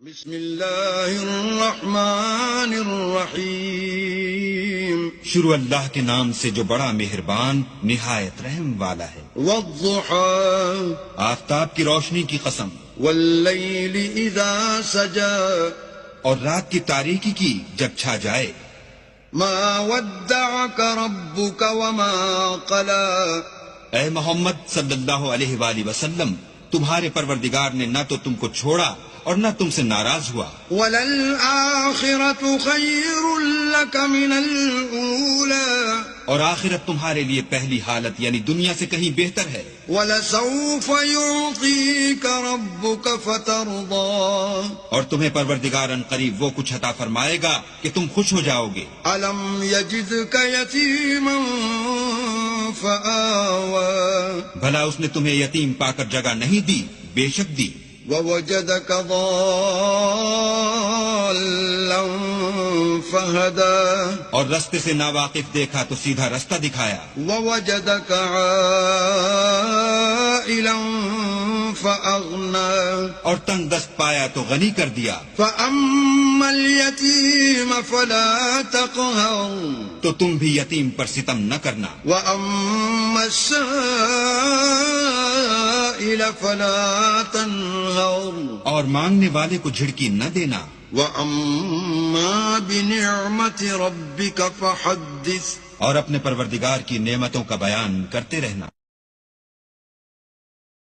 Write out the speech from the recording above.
بسم اللہ الرحمن الرحیم، شروع اللہ کے نام سے جو بڑا مہربان نہایت رحم والا ہے۔ والضحى آفتاب کی روشنی کی قسم، واللیل اذا سجا اور رات کی تاریکی کی جب چھا جائے۔ ما ودعك ربك وما قلى، اے محمد صلی اللہ علیہ وآلہ وسلم، تمہارے پروردگار نے نہ تو تم کو چھوڑا اور نہ تم سے ناراض ہوا۔ وللآخرة خیر لك من الأولى، اور آخرت تمہارے لیے پہلی حالت یعنی دنیا سے کہیں بہتر ہے۔ ولسوف يعطيك ربك فترضى، اور تمہیں پروردگار ان قریب وہ کچھ عطا فرمائے گا کہ تم خوش ہو جاؤ گے۔ ألم يجدك يتيما فآوى، بھلا اس نے تمہیں یتیم پا کر جگہ نہیں دی؟ بے شک دی۔ ووجدك ضالا فهدى، اور رستے سے ناواقف دیکھا تو سیدھا رستہ دکھایا۔ ووجدك عائلا فأغنى، اور تنگ دست پایا تو غنی کر دیا۔ فأما اليتيم فلا تقهر، تو تم بھی یتیم پر ستم نہ کرنا۔ وأما السائل فلا تنهر، اور مانگنے والے کو جھڑکی نہ دینا۔ وَأَمَّا بِنِعْمَةِ رَبِّكَ فَحَدِّثْ، اور اپنے پروردگار کی نعمتوں کا بیان کرتے رہنا۔